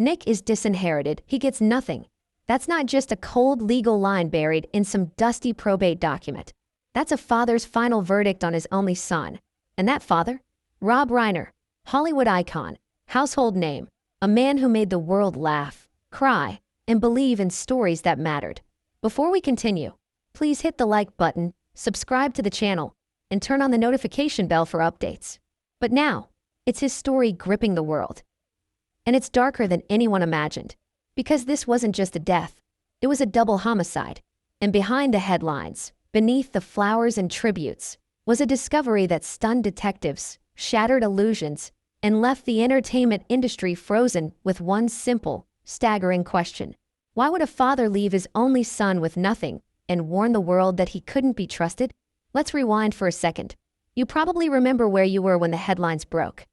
Nick is disinherited, he gets nothing. That's not just a cold legal line buried in some dusty probate document. That's a father's final verdict on his only son. And that father? Rob Reiner, Hollywood icon, household name, a man who made the world laugh, cry, and believe in stories that mattered. Before we continue, please hit the like button, subscribe to the channel, and turn on the notification bell for updates. But now, it's his story gripping the world. And it's darker than anyone imagined. Because this wasn't just a death, it was a double homicide. And behind the headlines, beneath the flowers and tributes, was a discovery that stunned detectives, shattered illusions, and left the entertainment industry frozen with one simple, staggering question. Why would a father leave his only son with nothing and warn the world that he couldn't be trusted? Let's rewind for a second. You probably remember where you were when the headlines broke.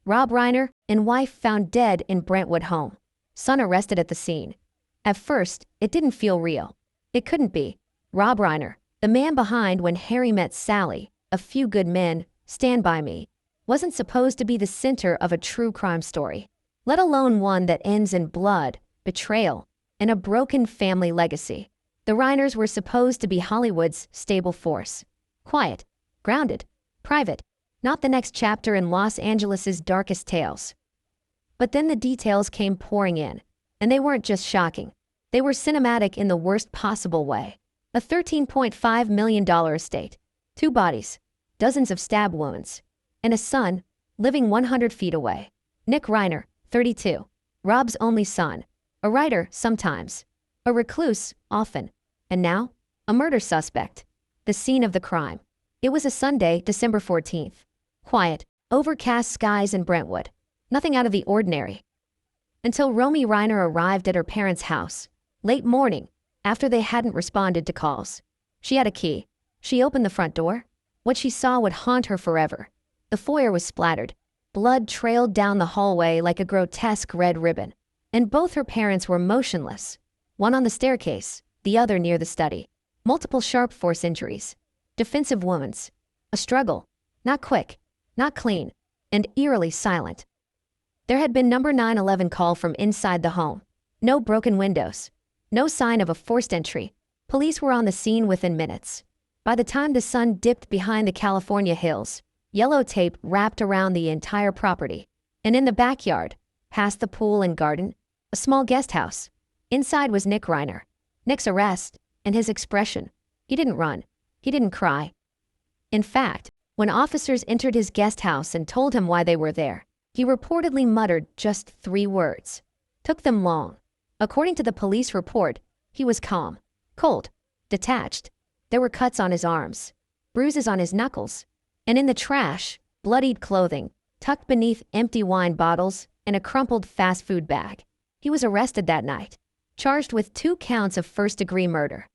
Rob Reiner and wife found dead in Brentwood home. Son arrested at the scene. At first, it didn't feel real. It couldn't be. Rob Reiner, the man behind When Harry Met Sally, A Few Good Men, Stand By Me, wasn't supposed to be the center of a true crime story, let alone one that ends in blood, betrayal, and a broken family legacy. The Reiners were supposed to be Hollywood's stable force. Quiet, grounded, private, not the next chapter in Los Angeles' darkest tales. But then the details came pouring in, and they weren't just shocking. They were cinematic in the worst possible way. A $13.5 million estate, 2 bodies, dozens of stab wounds, and a son living 100 feet away. Nick Reiner, 32, Rob's only son, a writer sometimes, a recluse often, and now, a murder suspect. The scene of the crime. It was a Sunday, December 14th. Quiet, overcast skies in Brentwood. Nothing out of the ordinary. Until Romy Reiner arrived at her parents' house, late morning, after they hadn't responded to calls. She had a key. She opened the front door. What she saw would haunt her forever. The foyer was splattered. Blood trailed down the hallway like a grotesque red ribbon. And both her parents were motionless. One on the staircase, the other near the study. Multiple sharp force injuries. Defensive wounds. A struggle. Not quick, not clean, and eerily silent. There had been number 911 call from inside the home. No broken windows. No sign of a forced entry. Police were on the scene within minutes. By the time the sun dipped behind the California hills, yellow tape wrapped around the entire property. And in the backyard, past the pool and garden, a small guest house. Inside was Nick Reiner. Nick's arrest, and his expression. He didn't run. He didn't cry. In fact, when officers entered his guest house and told him why they were there, he reportedly muttered just 3 words. Took them long. According to the police report, he was calm, cold, detached. There were cuts on his arms, bruises on his knuckles, and in the trash, bloodied clothing, tucked beneath empty wine bottles and a crumpled fast food bag. He was arrested that night, charged with 2 counts of first-degree murder.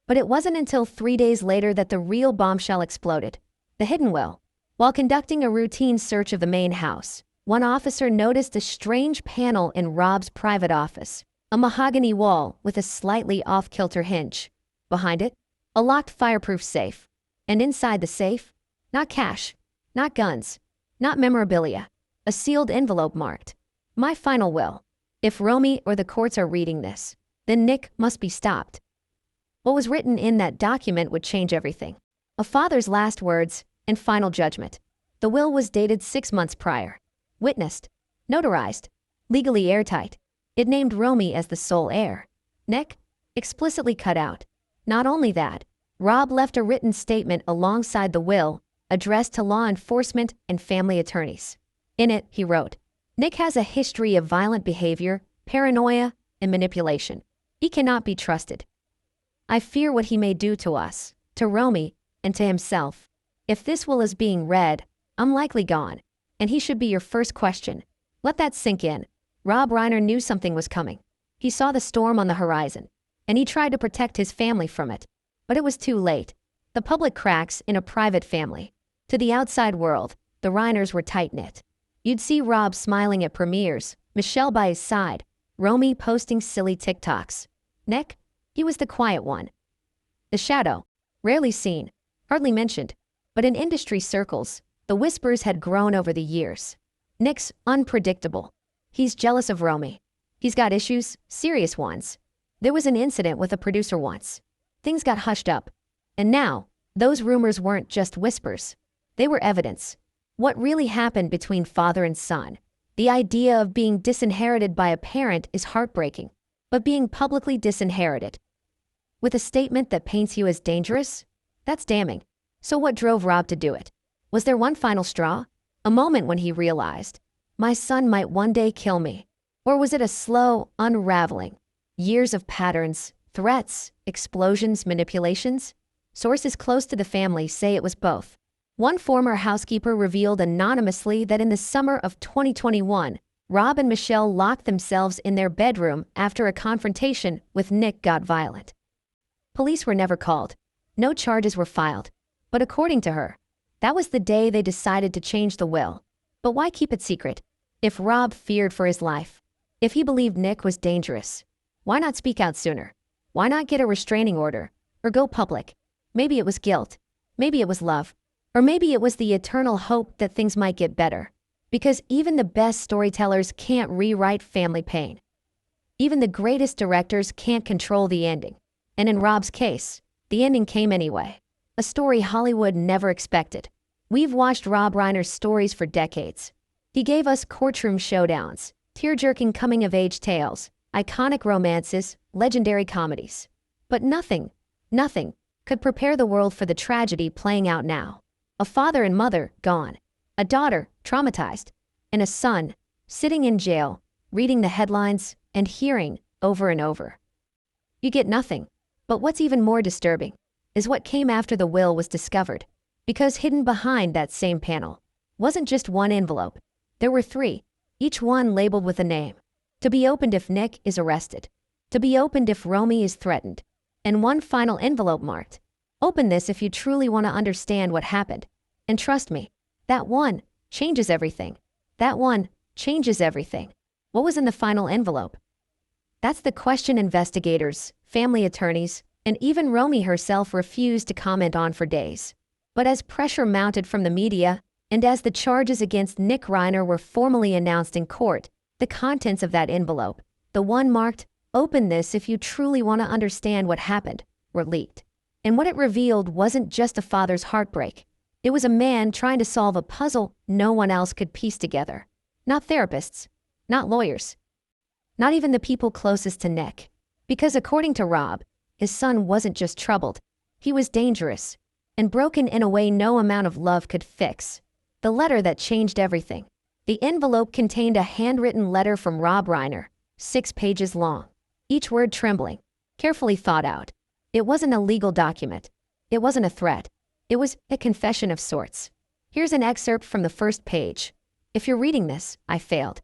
But it wasn't until 3 days later that the real bombshell exploded. The hidden will. While conducting a routine search of the main house, one officer noticed a strange panel in Rob's private office, a mahogany wall with a slightly off-kilter hinge. Behind it, a locked fireproof safe. And inside the safe, not cash, not guns, not memorabilia, a sealed envelope marked, "My final will." If Romy or the courts are reading this, then Nick must be stopped. What was written in that document would change everything. A father's last words and final judgment. The will was dated 6 months prior. Witnessed, notarized, legally airtight. It named Romy as the sole heir. Nick? Explicitly cut out. Not only that, Rob left a written statement alongside the will, addressed to law enforcement and family attorneys. In it, he wrote, "Nick has a history of violent behavior, paranoia, and manipulation. He cannot be trusted. I fear what he may do to us, to Romy, and to himself. If this will is being read, I'm likely gone, and he should be your first question." Let that sink in. Rob Reiner knew something was coming. He saw the storm on the horizon, and he tried to protect his family from it. But it was too late. The public cracks in a private family. To the outside world, the Reiners were tight-knit. You'd see Rob smiling at premieres, Michelle by his side, Romy posting silly TikToks. Nick? He was the quiet one. The shadow, rarely seen, hardly mentioned, but in industry circles, the whispers had grown over the years. Nick's unpredictable, He's jealous of Romy. He's got issues, serious ones. There was an incident with a producer once. Things got hushed up. And now, those rumors weren't just whispers. They were evidence. What really happened between father and son? The idea of being disinherited by a parent is heartbreaking, but being publicly disinherited with a statement that paints you as dangerous? That's damning. So what drove Rob to do it? Was there one final straw? A moment when he realized, my son might one day kill me? Or was it a slow unraveling? Years of patterns, threats, explosions, manipulations? Sources close to the family say it was both. One former housekeeper revealed anonymously that in the summer of 2021, Rob and Michelle locked themselves in their bedroom after a confrontation with Nick got violent. Police were never called. No charges were filed. But according to her, that was the day they decided to change the will. But why keep it secret? If Rob feared for his life, if he believed Nick was dangerous, why not speak out sooner? Why not get a restraining order or go public? Maybe it was guilt. Maybe it was love. Or maybe it was the eternal hope that things might get better. Because even the best storytellers can't rewrite family pain. Even the greatest directors can't control the ending. And in Rob's case, the ending came anyway. A story Hollywood never expected. We've watched Rob Reiner's stories for decades. He gave us courtroom showdowns, tear-jerking coming-of-age tales, iconic romances, legendary comedies. But nothing could prepare the world for the tragedy playing out now. A father and mother gone, a daughter traumatized, and a son sitting in jail, reading the headlines and hearing over and over. You get nothing. But what's even more disturbing is what came after the will was discovered. Because hidden behind that same panel wasn't just one envelope. There were 3, each one labeled with a name. To be opened if Nick is arrested. To be opened if Romy is threatened. And one final envelope marked, open this if you truly want to understand what happened. And trust me, that one changes everything. That one changes everything. What was in the final envelope? That's the question investigators, family attorneys, and even Romy herself refused to comment on for days. But as pressure mounted from the media, and as the charges against Nick Reiner were formally announced in court, the contents of that envelope, the one marked, open this if you truly want to understand what happened, were leaked. And what it revealed wasn't just a father's heartbreak. It was a man trying to solve a puzzle no one else could piece together. Not therapists, not lawyers, not even the people closest to Nick. Because according to Rob, his son wasn't just troubled, he was dangerous, and broken in a way no amount of love could fix. The letter that changed everything. The envelope contained a handwritten letter from Rob Reiner, 6 pages long, each word trembling, carefully thought out. It wasn't a legal document. It wasn't a threat. It was a confession of sorts. Here's an excerpt from the first page. If you're reading this, I failed.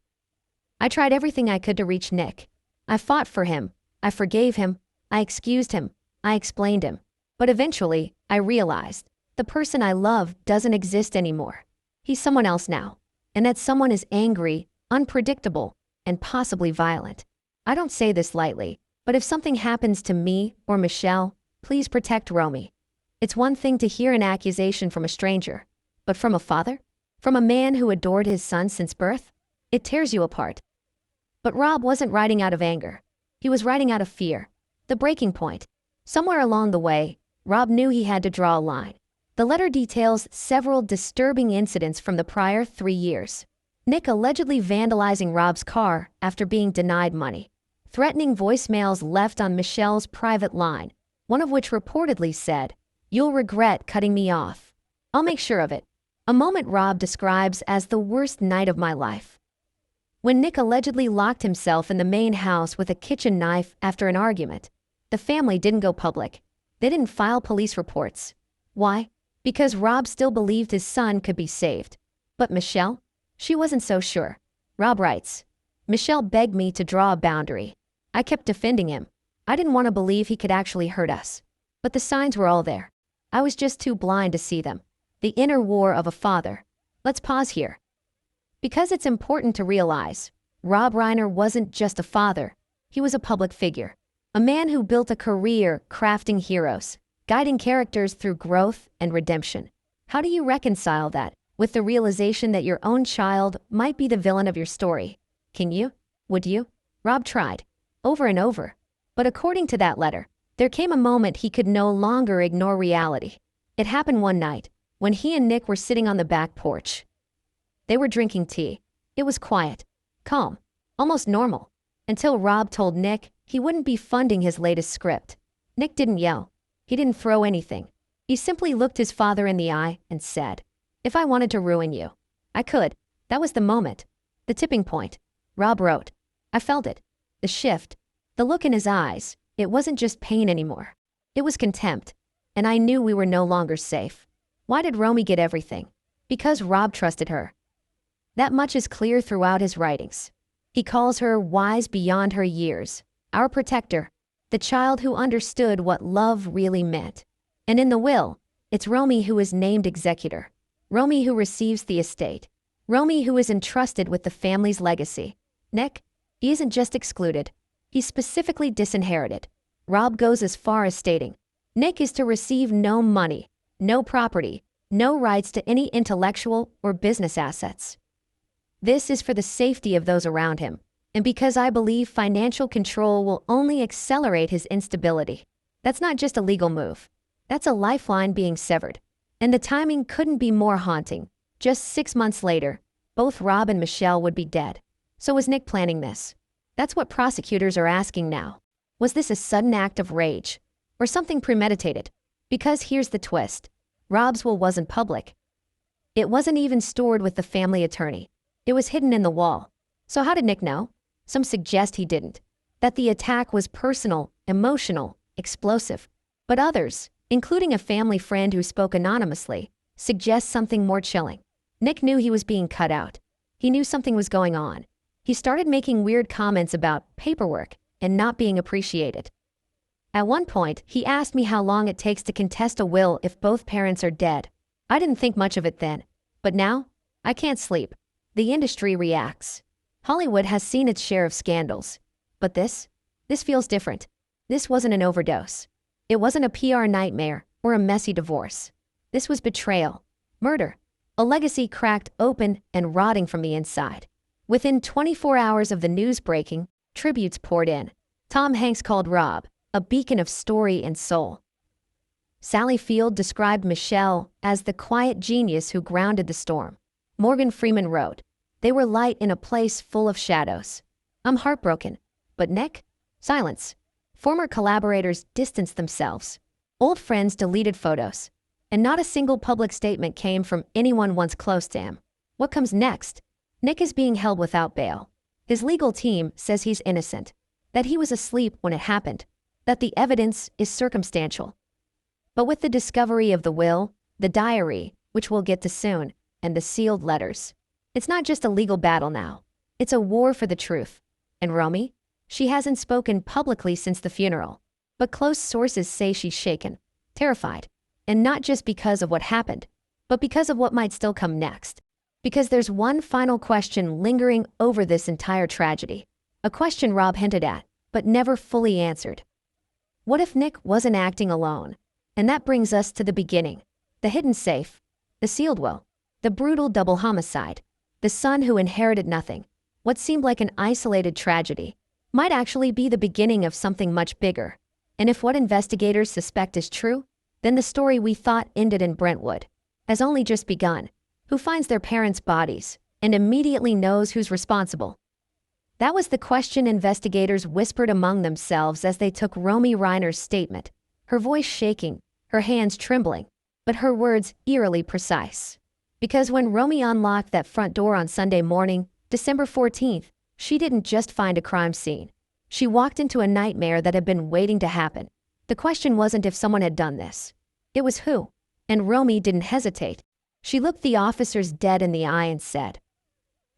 I tried everything I could to reach Nick. I fought for him. I forgave him. I excused him. I explained him. But eventually, I realized the person I love doesn't exist anymore. He's someone else now. And that someone is angry, unpredictable, and possibly violent. I don't say this lightly, but if something happens to me or Michelle, please protect Romy. It's one thing to hear an accusation from a stranger, but from a father? From a man who adored his son since birth? It tears you apart. But Rob wasn't writing out of anger. He was writing out of fear. The breaking point. Somewhere along the way, Rob knew he had to draw a line. The letter details several disturbing incidents from the prior 3 years. Nick allegedly vandalizing Rob's car after being denied money. Threatening voicemails left on Michelle's private line, one of which reportedly said, "You'll regret cutting me off. I'll make sure of it." A moment Rob describes as the worst night of my life. When Nick allegedly locked himself in the main house with a kitchen knife after an argument, the family didn't go public. They didn't file police reports. Why? Because Rob still believed his son could be saved. But Michelle? She wasn't so sure. Rob writes, "Michelle begged me to draw a boundary. I kept defending him. I didn't want to believe he could actually hurt us. But the signs were all there. I was just too blind to see them. The inner war of a father." Let's pause here. Because it's important to realize, Rob Reiner wasn't just a father. He was a public figure. A man who built a career crafting heroes, guiding characters through growth and redemption. How do you reconcile that with the realization that your own child might be the villain of your story? Can you? Would you? Rob tried, over and over. But according to that letter, there came a moment he could no longer ignore reality. It happened one night, when he and Nick were sitting on the back porch. They were drinking tea. It was quiet, calm, almost normal, until Rob told Nick he wouldn't be funding his latest script. Nick didn't yell. He didn't throw anything. He simply looked his father in the eye and said, "If I wanted to ruin you, I could." That was the moment. The tipping point. Rob wrote. I felt it. The shift. The look in his eyes. It wasn't just pain anymore. It was contempt. And I knew we were no longer safe. Why did Romy get everything? Because Rob trusted her. That much is clear throughout his writings. He calls her wise beyond her years, our protector, the child who understood what love really meant. And in the will, it's Romy who is named executor, Romy who receives the estate, Romy who is entrusted with the family's legacy. Nick, he isn't just excluded, he's specifically disinherited. Rob goes as far as stating, Nick is to receive no money, no property, no rights to any intellectual or business assets. This is for the safety of those around him, and because I believe financial control will only accelerate his instability. That's not just a legal move. That's a lifeline being severed. And the timing couldn't be more haunting. Just 6 months later, both Rob and Michelle would be dead. So was Nick planning this? That's what prosecutors are asking now. Was this a sudden act of rage? Or something premeditated? Because here's the twist. Rob's will wasn't public. It wasn't even stored with the family attorney. It was hidden in the wall. So how did Nick know? Some suggest he didn't. That the attack was personal, emotional, explosive. But others, including a family friend who spoke anonymously, suggest something more chilling. Nick knew he was being cut out. He knew something was going on. He started making weird comments about paperwork and not being appreciated. At one point, he asked me how long it takes to contest a will if both parents are dead. I didn't think much of it then. But now, I can't sleep. The industry reacts. Hollywood has seen its share of scandals. But this feels different. This wasn't an overdose. It wasn't a PR nightmare or a messy divorce. This was betrayal, murder, a legacy cracked open and rotting from the inside. Within 24 hours of the news breaking, tributes poured in. Tom Hanks called Rob a beacon of story and soul. Sally Field described Michelle as the quiet genius who grounded the storm. Morgan Freeman wrote, "They were light in a place full of shadows." I'm heartbroken. But Nick? Silence. Former collaborators distanced themselves. Old friends deleted photos. And not a single public statement came from anyone once close to him. What comes next? Nick is being held without bail. His legal team says he's innocent, that he was asleep when it happened, that the evidence is circumstantial. But with the discovery of the will, the diary, which we'll get to soon, and the sealed letters, it's not just a legal battle now. It's a war for the truth. And Romy? She hasn't spoken publicly since the funeral. But close sources say she's shaken, terrified. And not just because of what happened, but because of what might still come next. Because there's one final question lingering over this entire tragedy. A question Rob hinted at, but never fully answered. What if Nick wasn't acting alone? And that brings us to the beginning. The hidden safe, the sealed will, the brutal double homicide, the son who inherited nothing. What seemed like an isolated tragedy might actually be the beginning of something much bigger. And if what investigators suspect is true, then the story we thought ended in Brentwood has only just begun. Who finds their parents' bodies and immediately knows who's responsible? That was the question investigators whispered among themselves as they took Romy Reiner's statement, her voice shaking, her hands trembling, but her words eerily precise. Because when Romy unlocked that front door on Sunday morning, December 14th, she didn't just find a crime scene. She walked into a nightmare that had been waiting to happen. The question wasn't if someone had done this. It was who. And Romy didn't hesitate. She looked the officers dead in the eye and said,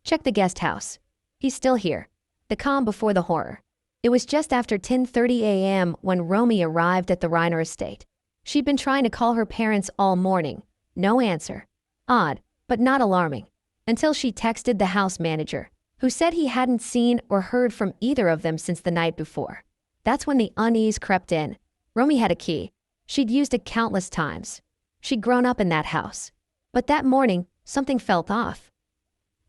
"Check the guest house. He's still here." The calm before the horror. It was just after 10:30 a.m. when Romy arrived at the Reiner estate. She'd been trying to call her parents all morning. No answer. Odd, but not alarming. Until she texted the house manager, who said he hadn't seen or heard from either of them since the night before. That's when the unease crept in. Romy had a key. She'd used it countless times. She'd grown up in that house. But that morning, something felt off.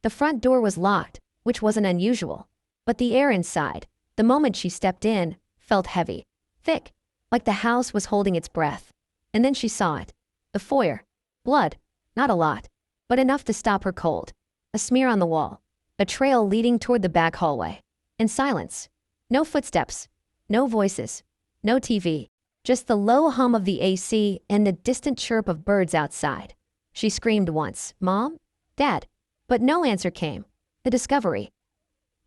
The front door was locked, which wasn't unusual. But the air inside, the moment she stepped in, felt heavy, thick, like the house was holding its breath. And then she saw it. The foyer. Blood. Not a lot, but enough to stop her cold. A smear on the wall. A trail leading toward the back hallway. And silence. No footsteps. No voices. No TV. Just the low hum of the AC and the distant chirp of birds outside. She screamed once, "Mom? Dad?" But no answer came. The discovery.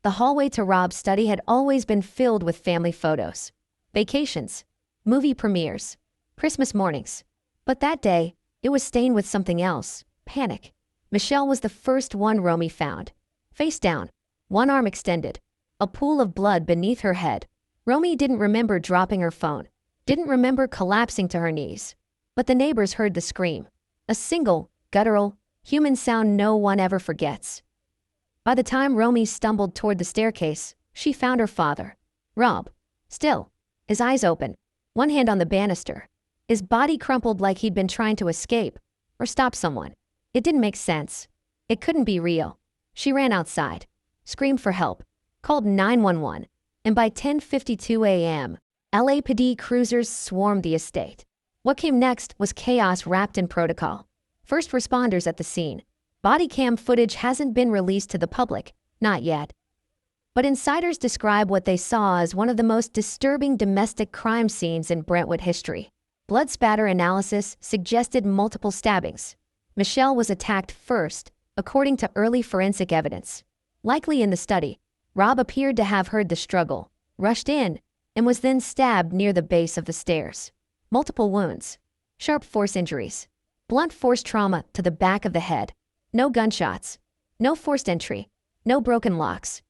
The hallway to Rob's study had always been filled with family photos. Vacations. Movie premieres. Christmas mornings. But that day, it was stained with something else. Panic. Michelle was the first one Romy found. Face down. One arm extended. A pool of blood beneath her head. Romy didn't remember dropping her phone. Didn't remember collapsing to her knees. But the neighbors heard the scream. A single, guttural, human sound no one ever forgets. By the time Romy stumbled toward the staircase, she found her father. Rob. Still. His eyes open. One hand on the banister. His body crumpled like he'd been trying to escape. Or stop someone. It didn't make sense. It couldn't be real. She ran outside. Screamed for help. Called 911. And by 10:52 a.m., LAPD cruisers swarmed the estate. What came next was chaos wrapped in protocol. First responders at the scene. Body cam footage hasn't been released to the public, not yet. But insiders describe what they saw as one of the most disturbing domestic crime scenes in Brentwood history. Blood spatter analysis suggested multiple stabbings. Michelle was attacked first, according to early forensic evidence. Likely in the study, Rob appeared to have heard the struggle, rushed in, and was then stabbed near the base of the stairs. Multiple wounds. Sharp force injuries. Blunt force trauma to the back of the head. No gunshots. No forced entry. No broken locks.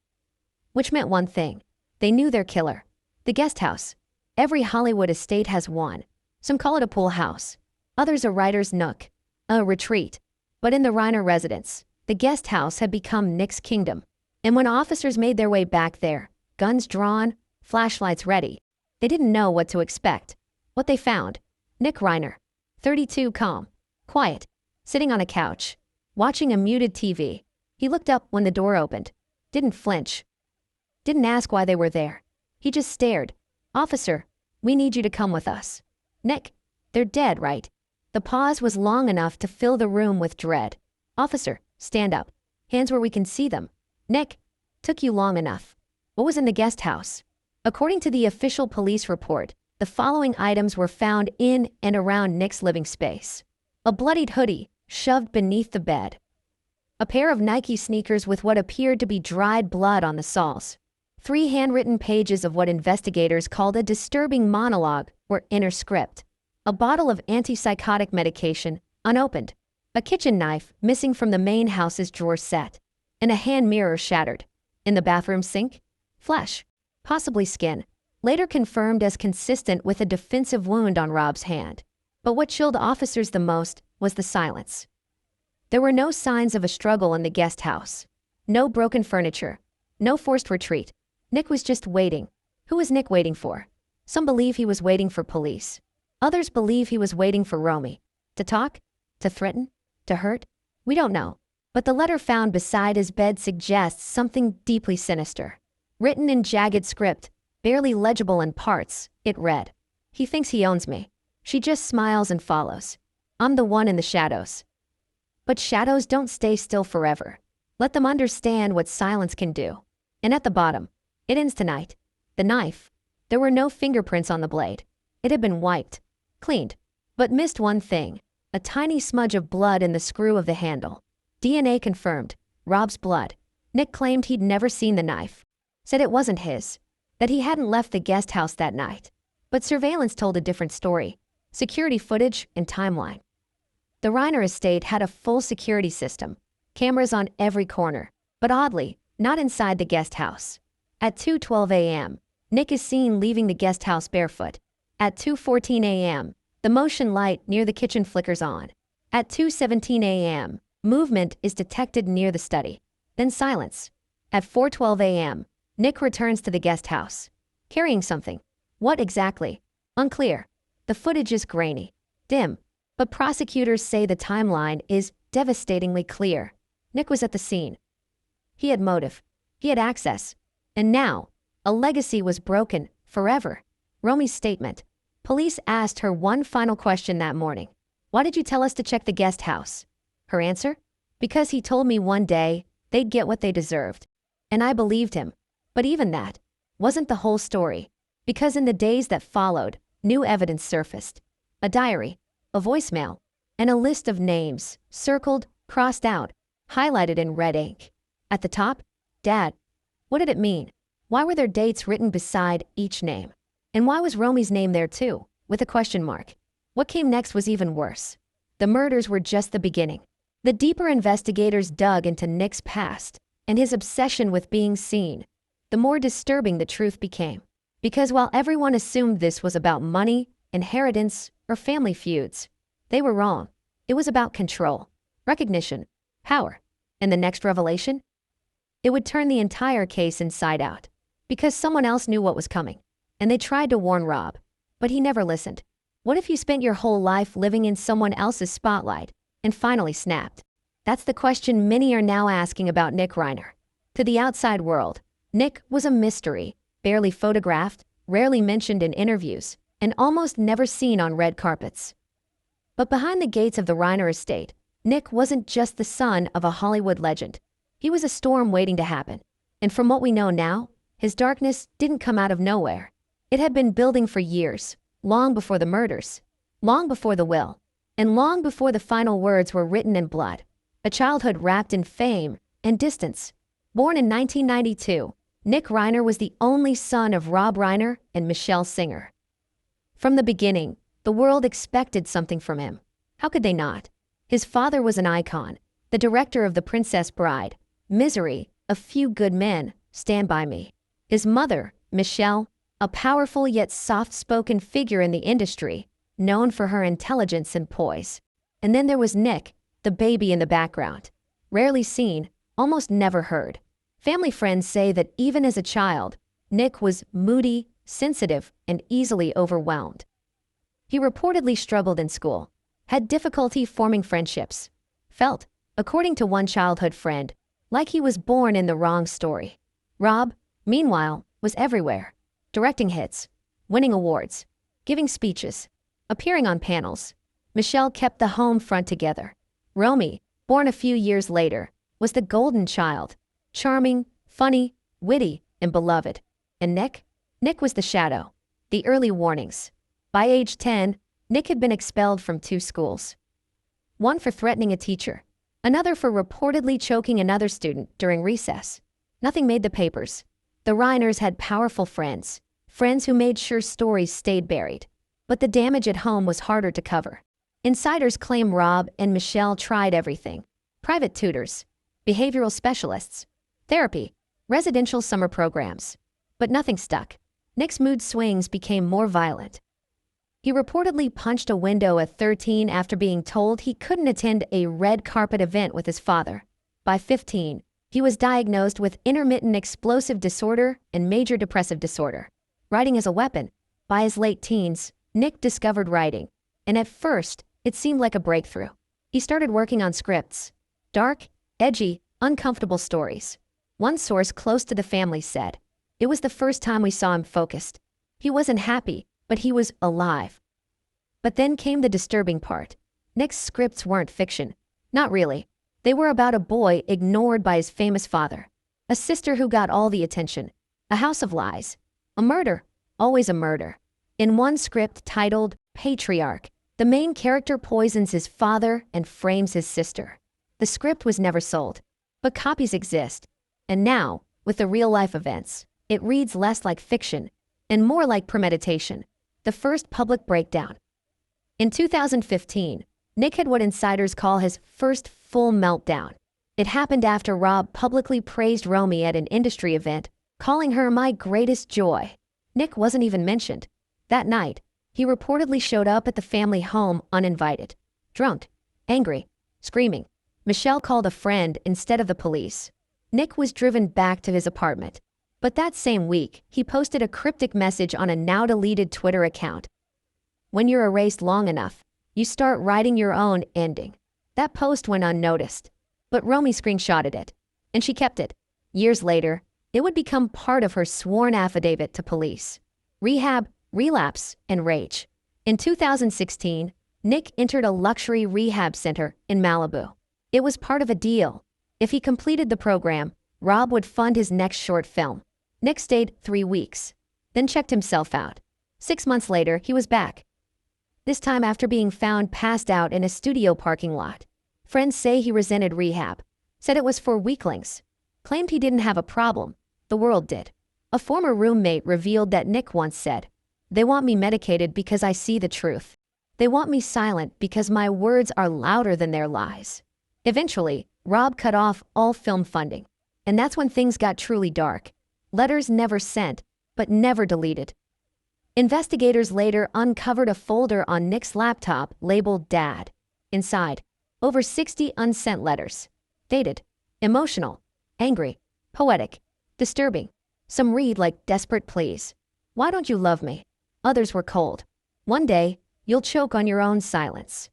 Which meant one thing. They knew their killer. The guest house. Every Hollywood estate has one. Some call it a pool house. Others a writer's nook. A retreat. But in the Reiner residence, the guest house had become Nick's kingdom. And when officers made their way back there, guns drawn, flashlights ready, they didn't know what to expect. What they found. Nick Reiner. 32, calm. Quiet. Sitting on a couch. Watching a muted TV. He looked up when the door opened. Didn't flinch. Didn't ask why they were there. He just stared. "Officer, we need you to come with us." "Nick, they're dead, right?" The pause was long enough to fill the room with dread. "Officer, stand up. Hands where we can see them." "Nick, took you long enough." What was in the guest house? According to the official police report, the following items were found in and around Nick's living space. A bloodied hoodie, shoved beneath the bed. A pair of Nike sneakers with what appeared to be dried blood on the soles. 3 handwritten pages of what investigators called a disturbing monologue or inner script. A bottle of antipsychotic medication, unopened. A kitchen knife missing from the main house's drawer set. And a hand mirror shattered. In the bathroom sink? Flesh. Possibly skin. Later confirmed as consistent with a defensive wound on Rob's hand. But what chilled officers the most was the silence. There were no signs of a struggle in the guest house. No broken furniture. No forced retreat. Nick was just waiting. Who was Nick waiting for? Some believe he was waiting for police. Others believe he was waiting for Romy. To talk? To threaten? To hurt? We don't know. But the letter found beside his bed suggests something deeply sinister. Written in jagged script, barely legible in parts, it read, "He thinks he owns me. She just smiles and follows. I'm the one in the shadows." But shadows don't stay still forever. Let them understand what silence can do. And at the bottom, it ends tonight. The knife. There were no fingerprints on the blade. It had been wiped, cleaned, but missed one thing, a tiny smudge of blood in the screw of the handle. DNA confirmed, Rob's blood. Nick claimed he'd never seen the knife. Said it wasn't his. That he hadn't left the guest house that night. But surveillance told a different story. Security footage and timeline. The Reiner estate had a full security system. Cameras on every corner. But oddly, not inside the guest house. At 2:12 a.m., Nick is seen leaving the guest house barefoot. At 2:14 a.m., the motion light near the kitchen flickers on. At 2:17 a.m., movement is detected near the study. Then silence. At 4:12 a.m., Nick returns to the guest house. Carrying something. What exactly? Unclear. The footage is grainy. Dim. But prosecutors say the timeline is devastatingly clear. Nick was at the scene. He had motive. He had access. And now, a legacy was broken forever. Romy's statement. Police asked her one final question that morning. Why did you tell us to check the guest house? Her answer? Because he told me one day they'd get what they deserved. And I believed him. But even that wasn't the whole story. Because in the days that followed, new evidence surfaced. A diary, a voicemail, and a list of names, circled, crossed out, highlighted in red ink. At the top, Dad. What did it mean? Why were there dates written beside each name? And why was Romy's name there too, with a question mark? What came next was even worse. The murders were just the beginning. The deeper investigators dug into Nick's past and his obsession with being seen, the more disturbing the truth became. Because while everyone assumed this was about money, inheritance, or family feuds, they were wrong. It was about control, recognition, power. And the next revelation? It would turn the entire case inside out. Because someone else knew what was coming. And they tried to warn Rob, but he never listened. What if you spent your whole life living in someone else's spotlight and finally snapped? That's the question many are now asking about Nick Reiner. To the outside world, Nick was a mystery, barely photographed, rarely mentioned in interviews, and almost never seen on red carpets. But behind the gates of the Reiner estate, Nick wasn't just the son of a Hollywood legend. He was a storm waiting to happen. And from what we know now, his darkness didn't come out of nowhere. It had been building for years, long before the murders, long before the will, and long before the final words were written in blood. A childhood wrapped in fame and distance. Born in 1992, Nick Reiner was the only son of Rob Reiner and Michelle Singer. From the beginning, the world expected something from him. How could they not? His father was an icon, the director of The Princess Bride, Misery, A Few Good Men, Stand By Me. His mother, Michelle, a powerful yet soft-spoken figure in the industry, known for her intelligence and poise. And then there was Nick, the baby in the background. Rarely seen, almost never heard. Family friends say that even as a child, Nick was moody, sensitive, and easily overwhelmed. He reportedly struggled in school, had difficulty forming friendships, felt, according to one childhood friend, like he was born in the wrong story. Rob, meanwhile, was everywhere. Directing hits, winning awards, giving speeches, appearing on panels. Michelle kept the home front together. Romy, born a few years later, was the golden child. Charming, funny, witty, and beloved. And Nick was the shadow. The early warnings. By age 10, Nick had been expelled from 2 schools. One for threatening a teacher, another for reportedly choking another student during recess. Nothing made the papers. The Reiners had powerful friends who made sure stories stayed buried. But the damage at home was harder to cover. Insiders claim Rob and Michelle tried everything. Private tutors, behavioral specialists, therapy, residential summer programs. But nothing stuck. Nick's mood swings became more violent. He reportedly punched a window at 13 after being told he couldn't attend a red carpet event with his father. By 15, he was diagnosed with intermittent explosive disorder and major depressive disorder. Writing as a weapon. By his late teens, Nick discovered writing, and at first, it seemed like a breakthrough. He started working on scripts. Dark, edgy, uncomfortable stories. One source close to the family said, "It was the first time we saw him focused. He wasn't happy, but he was alive." But then came the disturbing part. Nick's scripts weren't fiction. Not really. They were about a boy ignored by his famous father. A sister who got all the attention. A house of lies. A murder. Always a murder. In one script titled Patriarch, the main character poisons his father and frames his sister. The script was never sold, but copies exist. And now, with the real-life events, it reads less like fiction and more like premeditation. The first public breakdown. In 2015, Nick had what insiders call his first full meltdown. It happened after Rob publicly praised Romy at an industry event, calling her my greatest joy. Nick wasn't even mentioned. That night, he reportedly showed up at the family home uninvited. Drunk, angry, screaming. Michelle called a friend instead of the police. Nick was driven back to his apartment. But that same week, he posted a cryptic message on a now-deleted Twitter account. "When you're erased long enough, you start writing your own ending." That post went unnoticed. But Romy screenshotted it. And she kept it. Years later, it would become part of her sworn affidavit to police. Rehab, relapse, and rage. In 2016, Nick entered a luxury rehab center in Malibu. It was part of a deal. If he completed the program, Rob would fund his next short film. Nick stayed 3 weeks, then checked himself out. 6 months later, he was back. This time after being found passed out in a studio parking lot. Friends say he resented rehab, said it was for weaklings, claimed he didn't have a problem. The world did. A former roommate revealed that Nick once said, "They want me medicated because I see the truth. They want me silent because my words are louder than their lies." Eventually, Rob cut off all film funding. And that's when things got truly dark. Letters never sent, but never deleted. Investigators later uncovered a folder on Nick's laptop labeled Dad. Inside, over 60 unsent letters. Dated, emotional, angry, poetic, disturbing. Some read like desperate pleas. "Why don't you love me?" Others were cold. "One day, you'll choke on your own silence."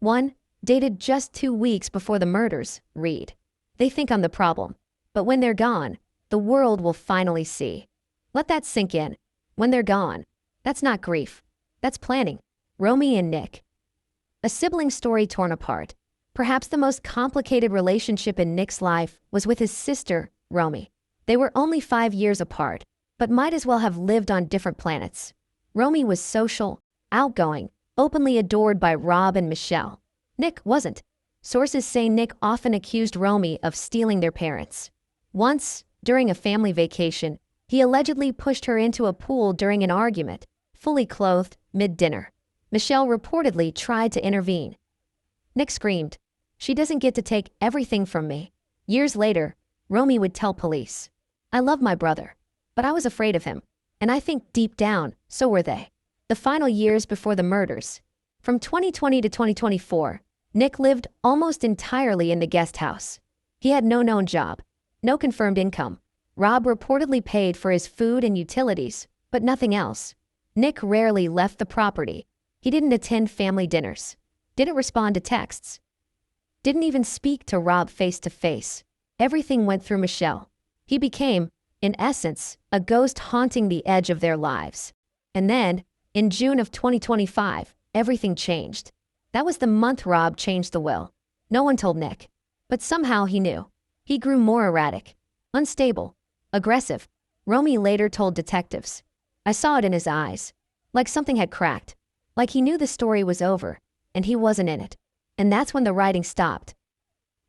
One, dated just 2 weeks before the murders, read, "They think I'm the problem, but when they're gone, the world will finally see." Let that sink in. When they're gone. That's not grief. That's planning. Romy and Nick. A sibling story torn apart. Perhaps the most complicated relationship in Nick's life was with his sister, Romy. They were only 5 years apart, but might as well have lived on different planets. Romy was social, outgoing, openly adored by Rob and Michelle. Nick wasn't. Sources say Nick often accused Romy of stealing their parents. Once, during a family vacation, he allegedly pushed her into a pool during an argument, fully clothed, mid-dinner. Michelle reportedly tried to intervene. Nick screamed, "She doesn't get to take everything from me." Years later, Romy would tell police, "I love my brother, but I was afraid of him, and I think deep down, so were they." The final years before the murders. From 2020 to 2024, Nick lived almost entirely in the guest house. He had no known job, no confirmed income. Rob reportedly paid for his food and utilities, but nothing else. Nick rarely left the property. He didn't attend family dinners, didn't respond to texts, didn't even speak to Rob face to face. Everything went through Michelle. He became, in essence, a ghost haunting the edge of their lives. And then, in June of 2025, everything changed. That was the month Rob changed the will. No one told Nick, but somehow he knew. He grew more erratic, unstable, aggressive. Romy later told detectives, "I saw it in his eyes, like something had cracked, like he knew the story was over, and he wasn't in it." And that's when the writing stopped.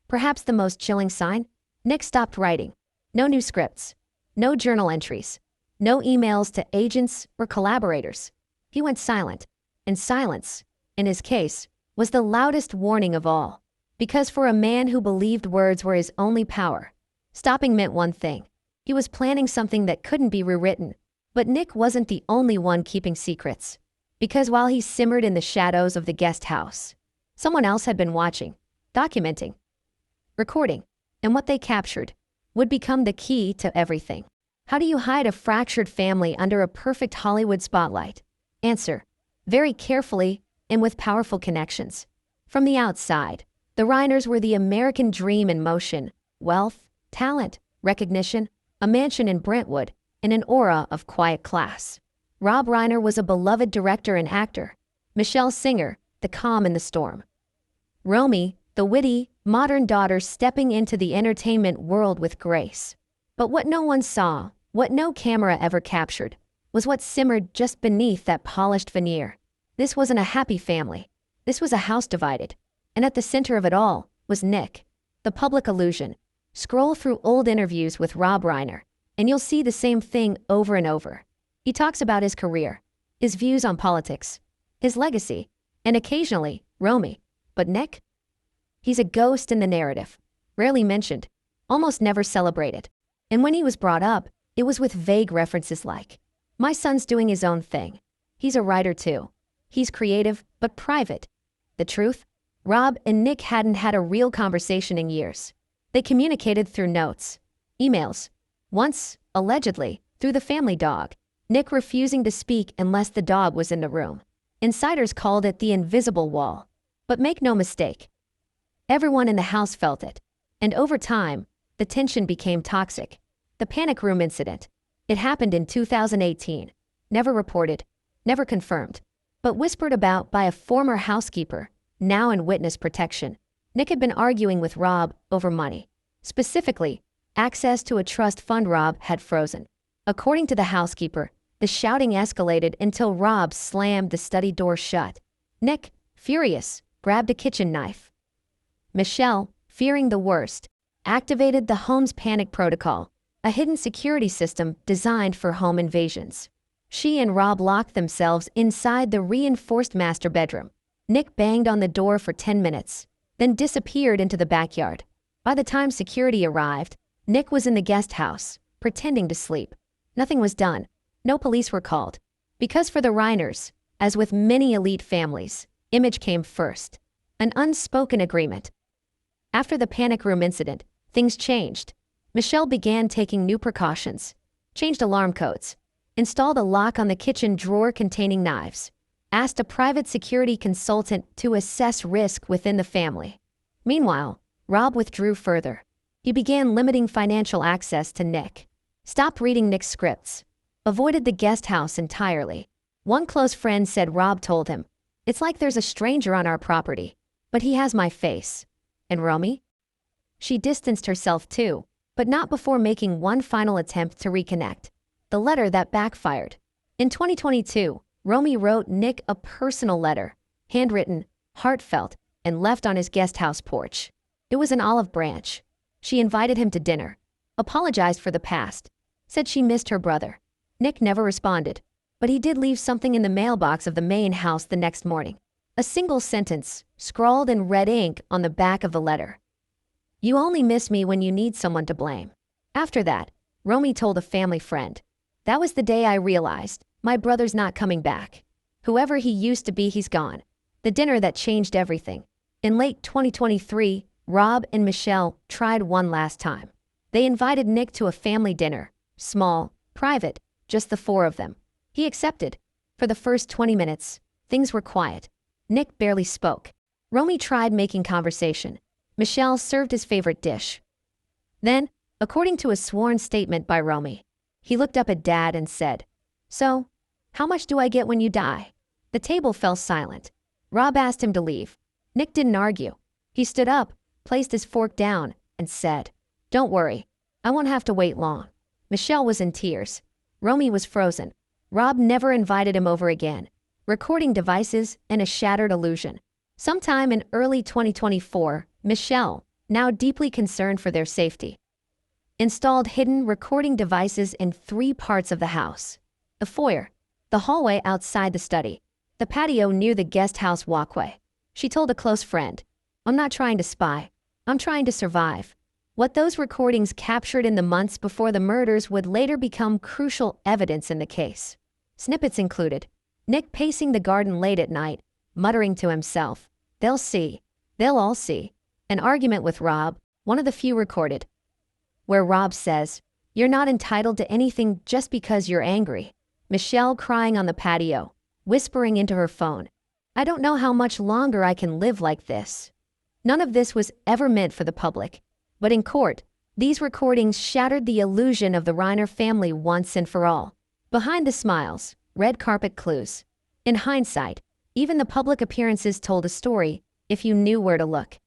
Perhaps the most chilling sign? Nick stopped writing. No new scripts, no journal entries, no emails to agents or collaborators. He went silent, and silence, in his case, was the loudest warning of all. Because for a man who believed words were his only power, stopping meant one thing. He was planning something that couldn't be rewritten. But Nick wasn't the only one keeping secrets. Because while he simmered in the shadows of the guest house, someone else had been watching, documenting, recording, and what they captured would become the key to everything. How do you hide a fractured family under a perfect Hollywood spotlight? Answer: very carefully and with powerful connections. From the outside, the Reiners were the American dream in motion: wealth, talent, recognition, a mansion in Brentwood, and an aura of quiet class. Rob Reiner was a beloved director and actor. Michelle Singer, the calm in the storm. Romy, the witty, modern daughter stepping into the entertainment world with grace. But what no one saw, what no camera ever captured, was what simmered just beneath that polished veneer. This wasn't a happy family. This was a house divided. And at the center of it all was Nick, the public illusion. Scroll through old interviews with Rob Reiner, and you'll see the same thing over and over. He talks about his career, his views on politics, his legacy, and occasionally, Romy. But Nick? He's a ghost in the narrative, rarely mentioned, almost never celebrated. And when he was brought up, it was with vague references like, "My son's doing his own thing. He's a writer too. He's creative, but private." The truth? Rob and Nick hadn't had a real conversation in years. They communicated through notes, emails, once, allegedly, through the family dog, Nick refusing to speak unless the dog was in the room. Insiders called it the invisible wall. But make no mistake, everyone in the house felt it. And over time, The tension became toxic. The panic room incident. It happened in 2018. Never reported, never confirmed, but whispered about by a former housekeeper, now in witness protection. Nick had been arguing with Rob over money. Specifically, access to a trust fund Rob had frozen. According to the housekeeper, the shouting escalated until Rob slammed the study door shut. Nick, furious, grabbed a kitchen knife. Michelle, fearing the worst, activated the home's panic protocol, a hidden security system designed for home invasions. She and Rob locked themselves inside the reinforced master bedroom. Nick banged on the door for 10 minutes, then disappeared into the backyard. By the time security arrived, Nick was in the guest house, pretending to sleep. Nothing was done. No police were called. Because for the Reiners, as with many elite families, image came first. An unspoken agreement. After the panic room incident, things changed. Michelle began taking new precautions, changed alarm codes, installed a lock on the kitchen drawer containing knives, asked a private security consultant to assess risk within the family. Meanwhile, Rob withdrew further. He began limiting financial access to Nick, stopped reading Nick's scripts, avoided the guest house entirely. One close friend said Rob told him, "It's like there's a stranger on our property, but he has my face." And Romy? She distanced herself too, but not before making one final attempt to reconnect. The letter that backfired. In 2022, Romy wrote Nick a personal letter, handwritten, heartfelt, and left on his guest house porch. It was an olive branch. She invited him to dinner, apologized for the past, said she missed her brother. Nick never responded, but he did leave something in the mailbox of the main house the next morning. A single sentence, scrawled in red ink on the back of the letter. "You only miss me when you need someone to blame." After that, Romy told a family friend, "That was the day I realized, my brother's not coming back. Whoever he used to be, he's gone." The dinner that changed everything. In late 2023, Rob and Michelle tried one last time. They invited Nick to a family dinner, small, private, just the four of them. He accepted. For the first 20 minutes, things were quiet. Nick barely spoke. Romy tried making conversation. Michelle served his favorite dish. Then, according to a sworn statement by Romy, he looked up at Dad and said, "So, how much do I get when you die?" The table fell silent. Rob asked him to leave. Nick didn't argue. He stood up, placed his fork down, and said, "Don't worry, I won't have to wait long." Michelle was in tears. Romy was frozen. Rob never invited him over again. Recording devices and a shattered illusion. Sometime in early 2024, Michelle, now deeply concerned for their safety, installed hidden recording devices in 3 parts of the house: the foyer, the hallway outside the study, the patio near the guest house walkway. She told a close friend, "I'm not trying to spy. I'm trying to survive." What those recordings captured in the months before the murders would later become crucial evidence in the case. Snippets included Nick pacing the garden late at night, muttering to himself, "They'll see. They'll all see." An argument with Rob, one of the few recorded, where Rob says, "You're not entitled to anything just because you're angry." Michelle crying on the patio, whispering into her phone, "I don't know how much longer I can live like this." None of this was ever meant for the public, but in court, these recordings shattered the illusion of the Reiner family once and for all. Behind the smiles, red carpet clues. In hindsight, even the public appearances told a story, if you knew where to look.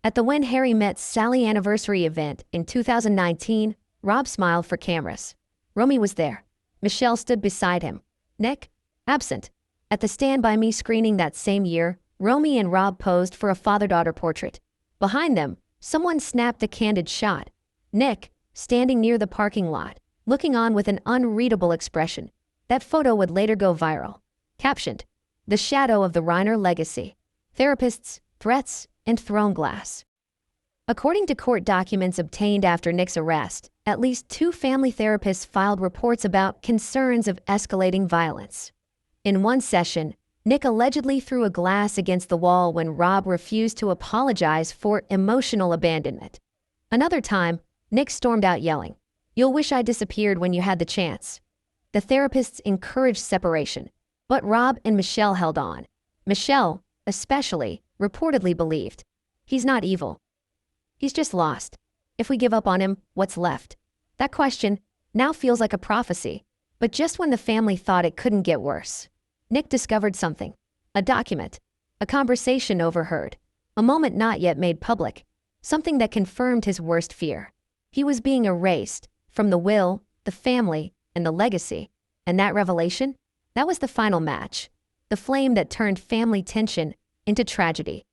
At the When Harry Met Sally anniversary event in 2019, Rob smiled for cameras. Romy was there. Michelle stood beside him. Nick, absent. At the Stand By Me screening that same year, Romy and Rob posed for a father-daughter portrait. Behind them, someone snapped a candid shot. Nick, standing near the parking lot, looking on with an unreadable expression. That photo would later go viral. Captioned, "The Shadow of the Reiner Legacy. Therapists, Threats, and Throne Glass." According to court documents obtained after Nick's arrest, at least 2 family therapists filed reports about concerns of escalating violence. In one session, Nick allegedly threw a glass against the wall when Rob refused to apologize for emotional abandonment. Another time, Nick stormed out yelling, "You'll wish I disappeared when you had the chance." The therapists encouraged separation, but Rob and Michelle held on. Michelle, especially, reportedly believed, "He's not evil. He's just lost." If we give up on him, what's left? That question now feels like a prophecy. But just when the family thought it couldn't get worse, Nick discovered something. A document. A conversation overheard. A moment not yet made public. Something that confirmed his worst fear. He was being erased from the will, the family, and the legacy. And that revelation? That was the final match. The flame that turned family tension into tragedy.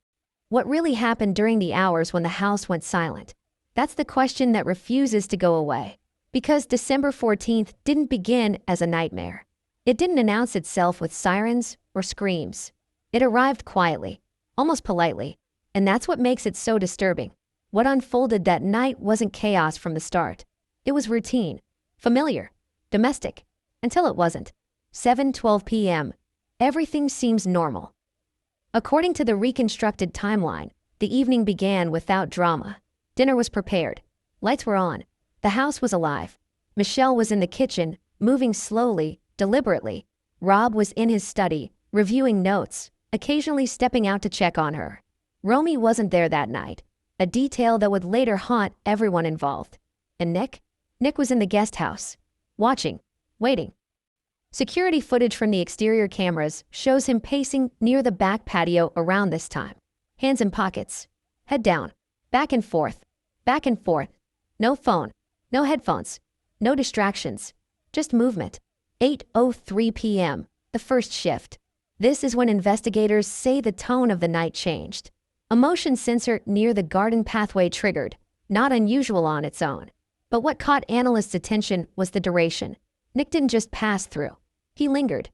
What really happened during the hours when the house went silent? That's the question that refuses to go away. Because December 14th didn't begin as a nightmare. It didn't announce itself with sirens or screams. It arrived quietly, almost politely, and that's what makes it so disturbing. What unfolded that night wasn't chaos from the start. It was routine, familiar, domestic, until it wasn't. 7:12 p.m. Everything seems normal. According to the reconstructed timeline, the evening began without drama. Dinner was prepared. Lights were on. The house was alive. Michelle was in the kitchen, moving slowly, deliberately. Rob was in his study, reviewing notes, occasionally stepping out to check on her. Romy wasn't there that night, a detail that would later haunt everyone involved. And Nick? Nick was in the guest house, watching, waiting. Security footage from the exterior cameras shows him pacing near the back patio around this time. Hands in pockets, head down, back and forth, back and forth. No phone. No headphones, no distractions, just movement. 8:03 p.m., the first shift. This is when investigators say the tone of the night changed. A motion sensor near the garden pathway triggered, not unusual on its own. But what caught analysts' attention was the duration. Nick didn't just pass through. He lingered.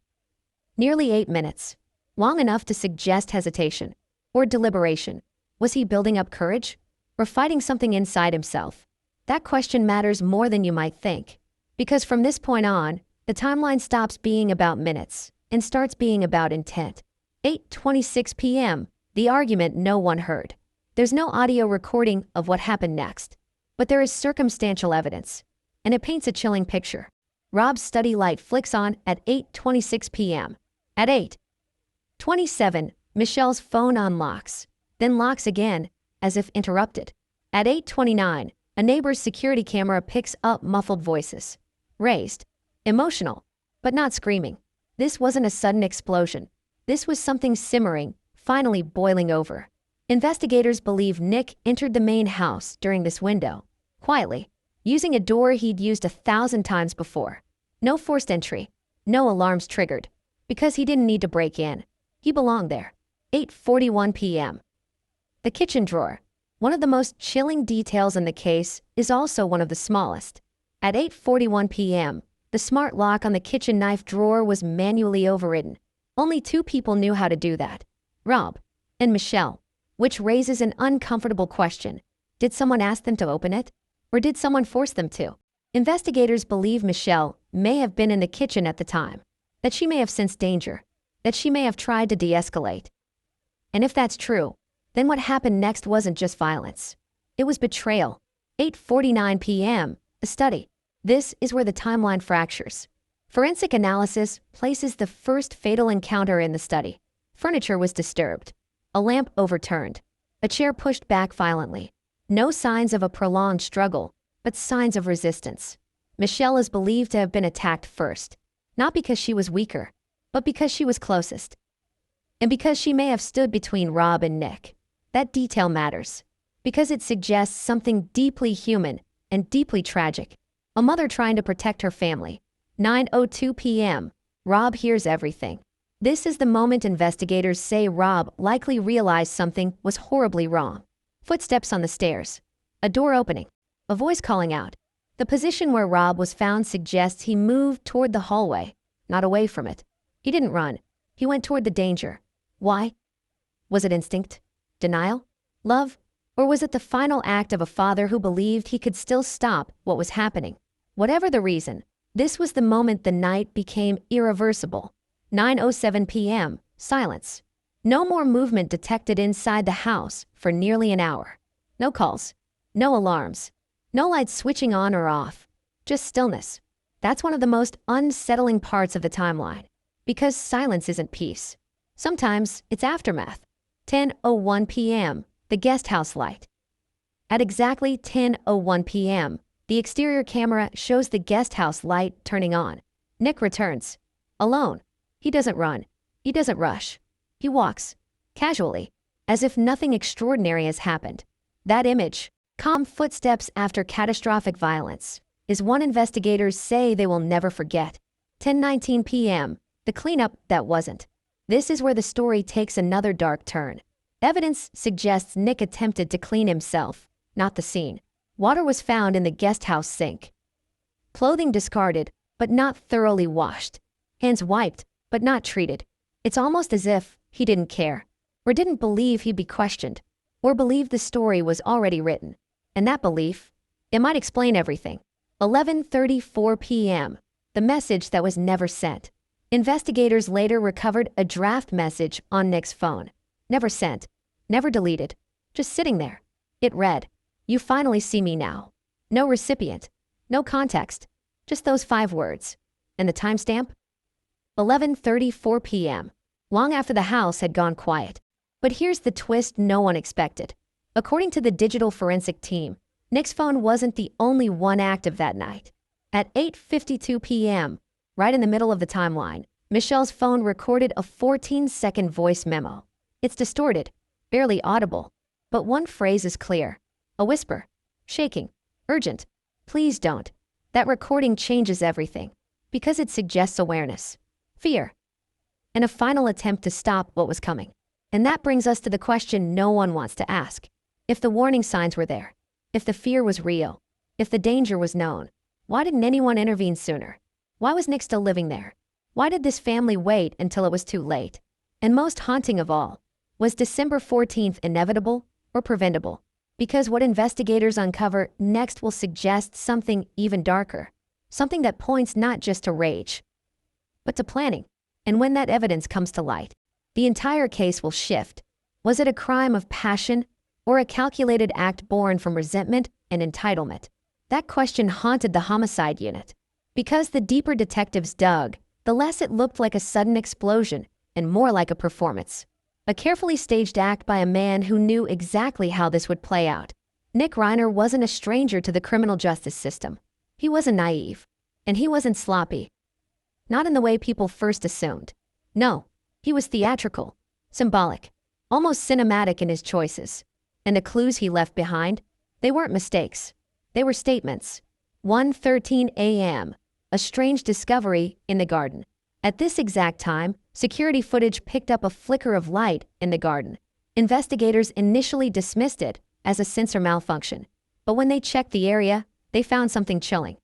Nearly 8 minutes. Long enough to suggest hesitation or deliberation. Was he building up courage or fighting something inside himself? That question matters more than you might think. Because from this point on, the timeline stops being about minutes and starts being about intent. 8:26 p.m., the argument no one heard. There's no audio recording of what happened next. But there is circumstantial evidence, and it paints a chilling picture. Rob's study light flicks on at 8:26 p.m. At 8:27, Michelle's phone unlocks, then locks again, as if interrupted. At 8:29, a neighbor's security camera picks up muffled voices. Raised. Emotional, but not screaming. This wasn't a sudden explosion. This was something simmering, finally boiling over. Investigators believe Nick entered the main house during this window, quietly, using a door he'd used 1,000 times before. No forced entry, no alarms triggered, because he didn't need to break in. He belonged there. 8:41 p.m. The kitchen drawer. One of the most chilling details in the case is also one of the smallest. At 8:41 p.m., the smart lock on the kitchen knife drawer was manually overridden. Only 2 people knew how to do that, Rob and Michelle, which raises an uncomfortable question. Did someone ask them to open it? Or did someone force them to? Investigators believe Michelle may have been in the kitchen at the time, that she may have sensed danger, that she may have tried to de-escalate. And if that's true, then what happened next wasn't just violence. It was betrayal. 8:49 p.m., the study. This is where the timeline fractures. Forensic analysis places the first fatal encounter in the study. Furniture was disturbed. A lamp overturned. A chair pushed back violently. No signs of a prolonged struggle, but signs of resistance. Michelle is believed to have been attacked first, not because she was weaker, but because she was closest. And because she may have stood between Rob and Nick. That detail matters, because it suggests something deeply human and deeply tragic. A mother trying to protect her family. 9:02 p.m. Rob hears everything. This is the moment investigators say Rob likely realized something was horribly wrong. Footsteps on the stairs. A door opening. A voice calling out. The position where Rob was found suggests he moved toward the hallway, not away from it. He didn't run. He went toward the danger. Why? Was it instinct? Denial? Love? Or was it the final act of a father who believed he could still stop what was happening? Whatever the reason, this was the moment the night became irreversible. 9:07 p.m. Silence. No more movement detected inside the house for nearly an hour. No calls. No alarms. No lights switching on or off. Just stillness. That's one of the most unsettling parts of the timeline. Because silence isn't peace. Sometimes it's aftermath. 10:01 p.m. The guest house light. At exactly 10:01 p.m., the exterior camera shows the guest house light turning on. Nick returns. Alone. He doesn't run. He doesn't rush. He walks. Casually. As if nothing extraordinary has happened. That image, calm footsteps after catastrophic violence, is one investigators say they will never forget. 10:19 p.m. The cleanup that wasn't. This is where the story takes another dark turn. Evidence suggests Nick attempted to clean himself, not the scene. Water was found in the guest house sink. Clothing discarded, but not thoroughly washed. Hands wiped, but not treated. It's almost as if he didn't care, or didn't believe he'd be questioned, or believed the story was already written. And that belief, it might explain everything. 11:34 p.m. The message that was never sent. Investigators later recovered a draft message on Nick's phone. Never sent, never deleted, just sitting there. It read, "You finally see me now." No recipient, no context, just those 5 words. And the timestamp? 11:34 p.m., long after the house had gone quiet. But here's the twist no one expected. According to the digital forensic team, Nick's phone wasn't the only one active that night. At 8:52 p.m., right in the middle of the timeline, Michelle's phone recorded a 14-second voice memo. It's distorted, barely audible, but one phrase is clear. A whisper. Shaking. Urgent. Please don't. That recording changes everything, because it suggests awareness. Fear. And a final attempt to stop what was coming. And that brings us to the question no one wants to ask. If the warning signs were there, if the fear was real, if the danger was known, why didn't anyone intervene sooner? Why was Nick still living there? Why did this family wait until it was too late? And most haunting of all, was December 14th inevitable or preventable? Because what investigators uncover next will suggest something even darker. Something that points not just to rage, but to planning. And when that evidence comes to light, the entire case will shift. Was it a crime of passion or a calculated act born from resentment and entitlement? That question haunted the homicide unit. Because the deeper detectives dug, the less it looked like a sudden explosion and more like a performance. A carefully staged act by a man who knew exactly how this would play out. Nick Reiner wasn't a stranger to the criminal justice system. He wasn't naive. And he wasn't sloppy. Not in the way people first assumed. No, he was theatrical, symbolic, almost cinematic in his choices. And the clues he left behind, they weren't mistakes. They were statements. 1:13 a.m., a strange discovery in the garden. At this exact time, security footage picked up a flicker of light in the garden. Investigators initially dismissed it as a sensor malfunction, but when they checked the area, they found something chilling.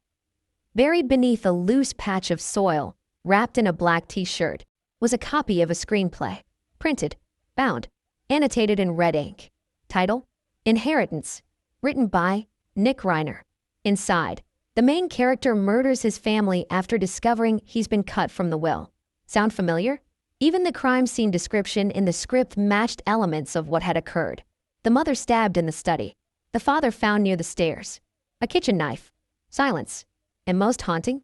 Buried beneath a loose patch of soil, wrapped in a black t-shirt, was a copy of a screenplay, printed, bound, annotated in red ink. Title: Inheritance, written by Nick Reiner. Inside, the main character murders his family after discovering he's been cut from the will. Sound familiar? Even the crime scene description in the script matched elements of what had occurred. The mother stabbed in the study. The father found near the stairs. A kitchen knife. Silence. And most haunting?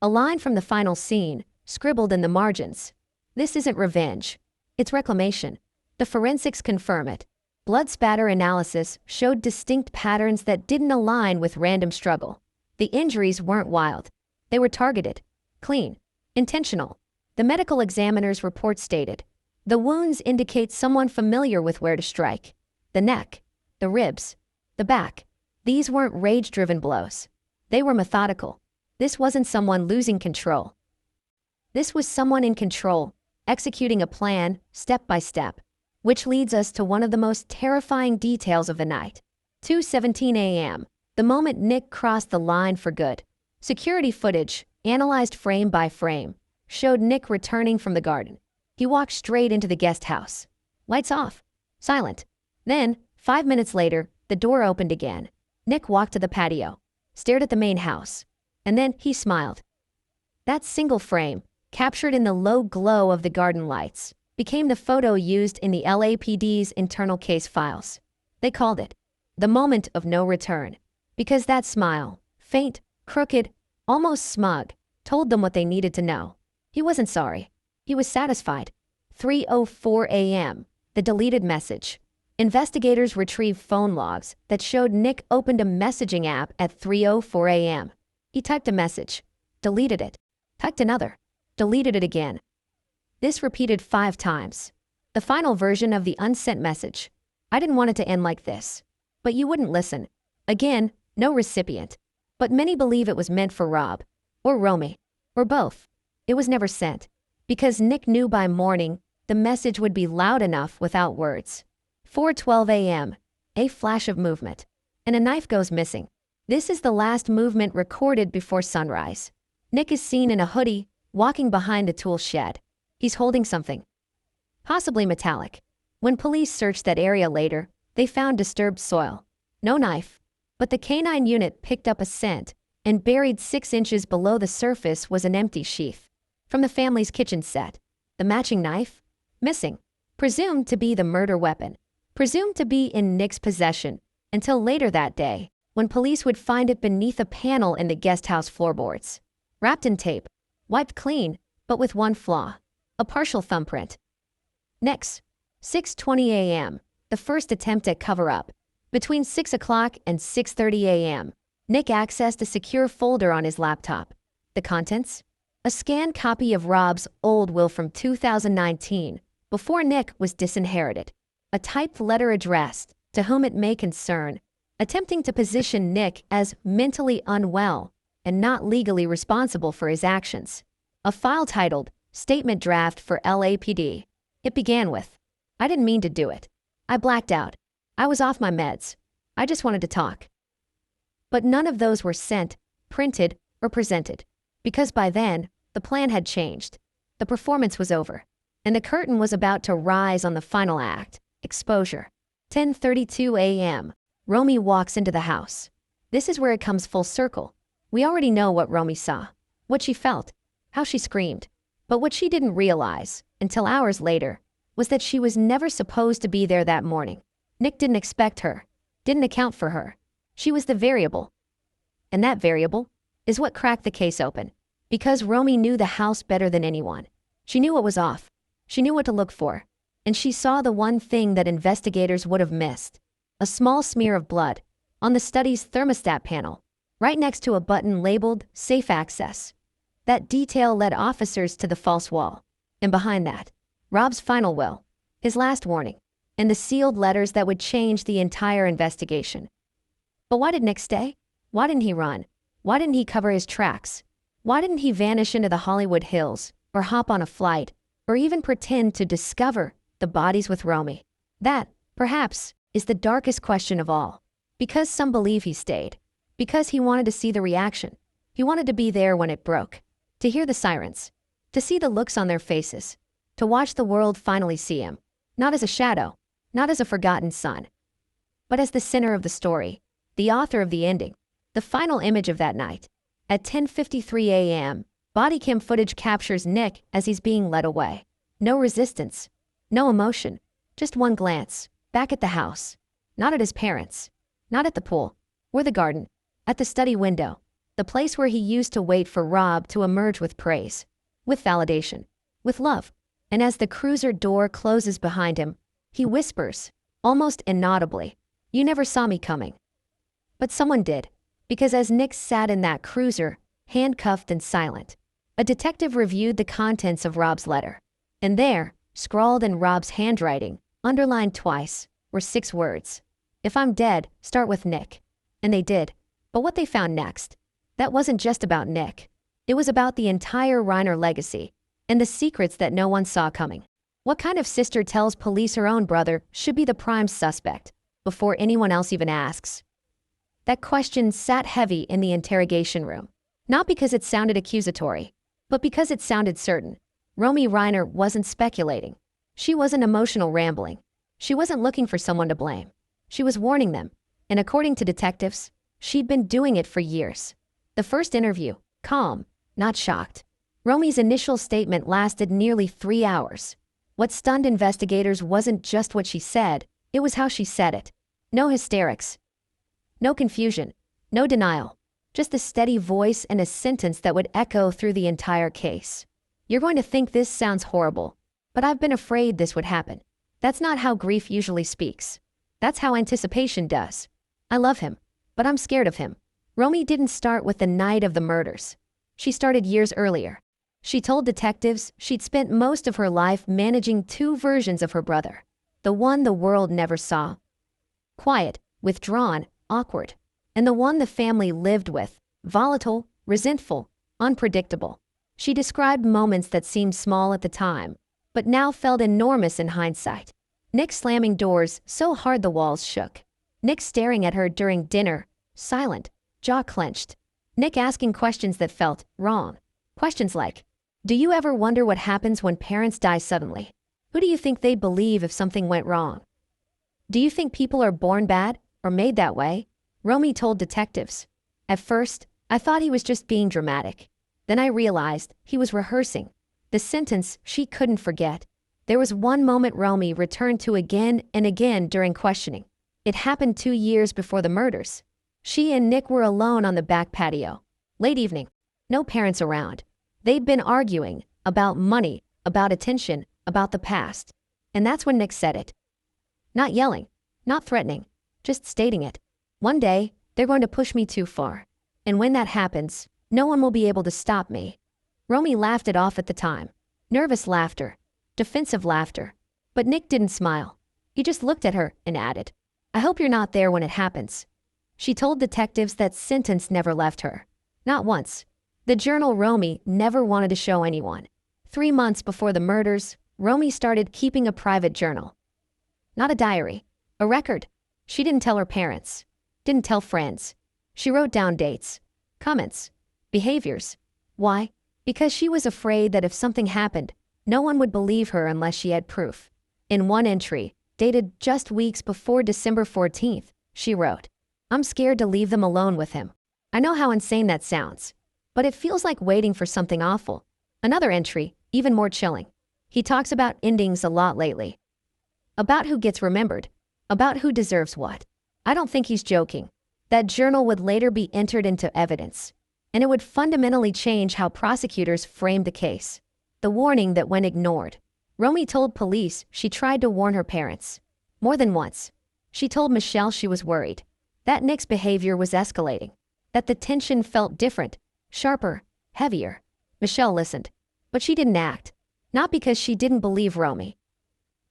A line from the final scene, scribbled in the margins. This isn't revenge. It's reclamation. The forensics confirm it. Blood spatter analysis showed distinct patterns that didn't align with random struggle. The injuries weren't wild. They were targeted, clean, intentional. The medical examiner's report stated, the wounds indicate someone familiar with where to strike. The neck, the ribs, the back. These weren't rage-driven blows. They were methodical. This wasn't someone losing control. This was someone in control, executing a plan, step by step. Which leads us to one of the most terrifying details of the night. 2:17 a.m., the moment Nick crossed the line for good. Security footage, analyzed frame by frame, showed Nick returning from the garden. He walked straight into the guest house. Lights off. Silent. Then, 5 minutes later, the door opened again. Nick walked to the patio, stared at the main house, and then he smiled. That single frame, captured in the low glow of the garden lights, became the photo used in the LAPD's internal case files. They called it the moment of no return, because that smile, faint, crooked, almost smug, told them what they needed to know. He wasn't sorry. He was satisfied. 3:04 a.m., the deleted message. Investigators retrieved phone logs that showed Nick opened a messaging app at 3:04 a.m. He typed a message, deleted it, typed another, deleted it again. This repeated 5 times. The final version of the unsent message. I didn't want it to end like this. But you wouldn't listen. Again, no recipient. But many believe it was meant for Rob, or Romy, or both. It was never sent, because Nick knew by morning the message would be loud enough without words. 4:12 a.m. A flash of movement, and a knife goes missing. This is the last movement recorded before sunrise. Nick is seen in a hoodie, walking behind a tool shed. He's holding something, possibly metallic. When police searched that area later, they found disturbed soil. No knife, but the canine unit picked up a scent, and buried 6 inches below the surface was an empty sheath from the family's kitchen set. The matching knife? Missing. Presumed to be the murder weapon. Presumed to be in Nick's possession until later that day, when police would find it beneath a panel in the guest house floorboards. Wrapped in tape, wiped clean, but with one flaw. A partial thumbprint. Next, 6:20 a.m., the first attempt at cover-up. Between 6 o'clock and 6:30 a.m., Nick accessed a secure folder on his laptop. The contents? A scanned copy of Rob's old will from 2019, before Nick was disinherited. A typed letter addressed, to whom it may concern, attempting to position Nick as mentally unwell and not legally responsible for his actions. A file titled, Statement Draft for LAPD. It began with, I didn't mean to do it. I blacked out. I was off my meds. I just wanted to talk. But none of those were sent, printed, or presented, because by then, the plan had changed. The performance was over, and the curtain was about to rise on the final act, exposure. 10:32 a.m. Romy walks into the house. This is where it comes full circle. We already know what Romy saw, what she felt, how she screamed. But what she didn't realize, until hours later, was that she was never supposed to be there that morning. Nick didn't expect her, didn't account for her. She was the variable. And that variable is what cracked the case open. Because Romy knew the house better than anyone. She knew what was off. She knew what to look for. And she saw the one thing that investigators would have missed. A small smear of blood on the study's thermostat panel, right next to a button labeled Safe Access. That detail led officers to the false wall. And behind that, Rob's final will, his last warning, and the sealed letters that would change the entire investigation. But why did Nick stay? Why didn't he run? Why didn't he cover his tracks? Why didn't he vanish into the Hollywood Hills, or hop on a flight, or even pretend to discover the bodies with Romy? That, perhaps, is the darkest question of all. Because some believe he stayed. Because he wanted to see the reaction. He wanted to be there when it broke. To hear the sirens. To see the looks on their faces. To watch the world finally see him. Not as a shadow. Not as a forgotten son. But as the center of the story. The author of the ending. The final image of that night. At 10:53 a.m., body cam footage captures Nick as he's being led away. No resistance. No emotion. Just one glance. Back at the house. Not at his parents. Not at the pool. Or the garden. At the study window. The place where he used to wait for Rob to emerge with praise. With validation. With love. And as the cruiser door closes behind him, he whispers, almost inaudibly, "You never saw me coming." But someone did. Because as Nick sat in that cruiser, handcuffed and silent, a detective reviewed the contents of Rob's letter. And there, scrawled in Rob's handwriting, underlined twice, were 6 words. If I'm dead, start with Nick. And they did. But what they found next, that wasn't just about Nick. It was about the entire Reiner legacy, and the secrets that no one saw coming. What kind of sister tells police her own brother should be the prime suspect, before anyone else even asks? That question sat heavy in the interrogation room. Not because it sounded accusatory, but because it sounded certain. Romy Reiner wasn't speculating. She wasn't emotional rambling. She wasn't looking for someone to blame. She was warning them, and according to detectives, she'd been doing it for years. The first interview, calm, not shocked. Romy's initial statement lasted nearly 3 hours. What stunned investigators wasn't just what she said, it was how she said it. No hysterics. No confusion. No denial. Just a steady voice and a sentence that would echo through the entire case. You're going to think this sounds horrible, but I've been afraid this would happen. That's not how grief usually speaks. That's how anticipation does. I love him, but I'm scared of him. Romy didn't start with the night of the murders. She started years earlier. She told detectives she'd spent most of her life managing two versions of her brother. The one the world never saw. Quiet, withdrawn, awkward. And the one the family lived with. Volatile, resentful, unpredictable. She described moments that seemed small at the time, but now felt enormous in hindsight. Nick slamming doors so hard the walls shook. Nick staring at her during dinner, silent, jaw clenched. Nick asking questions that felt wrong. Questions like, do you ever wonder what happens when parents die suddenly? Who do you think they'd believe if something went wrong? Do you think people are born bad or made that way? Romy told detectives. At first, I thought he was just being dramatic. Then I realized he was rehearsing. The sentence she couldn't forget. There was one moment Romy returned to again and again during questioning. It happened 2 years before the murders. She and Nick were alone on the back patio. Late evening. No parents around. They'd been arguing about money, about attention, about the past. And that's when Nick said it. Not yelling, not threatening, just stating it. One day, they're going to push me too far. And when that happens, no one will be able to stop me. Romy laughed it off at the time. Nervous laughter. Defensive laughter. But Nick didn't smile. He just looked at her and added, I hope you're not there when it happens. She told detectives that sentence never left her. Not once. The journal Romy never wanted to show anyone. 3 months before the murders, Romy started keeping a private journal. Not a diary. A record. She didn't tell her parents. Didn't tell friends. She wrote down dates, comments, behaviors. Why? Because she was afraid that if something happened, no one would believe her unless she had proof. In one entry, dated just weeks before December 14th, she wrote, I'm scared to leave them alone with him. I know how insane that sounds, but it feels like waiting for something awful. Another entry, even more chilling. He talks about endings a lot lately. About who gets remembered. About who deserves what. I don't think he's joking. That journal would later be entered into evidence, and it would fundamentally change how prosecutors framed the case. The warning that went ignored. Romy told police she tried to warn her parents. More than once. She told Michelle she was worried. That Nick's behavior was escalating. That the tension felt different, sharper, heavier. Michelle listened. But she didn't act. Not because she didn't believe Romy,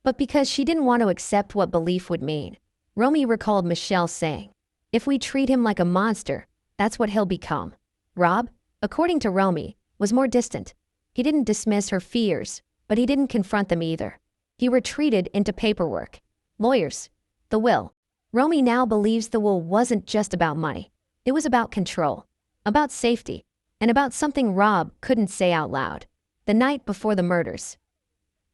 but because she didn't want to accept what belief would mean. Romy recalled Michelle saying, if we treat him like a monster, that's what he'll become. Rob, according to Romy, was more distant. He didn't dismiss her fears, but he didn't confront them either. He retreated into paperwork. Lawyers. The will. Romy now believes the will wasn't just about money. It was about control, about safety, and about something Rob couldn't say out loud. The night before the murders.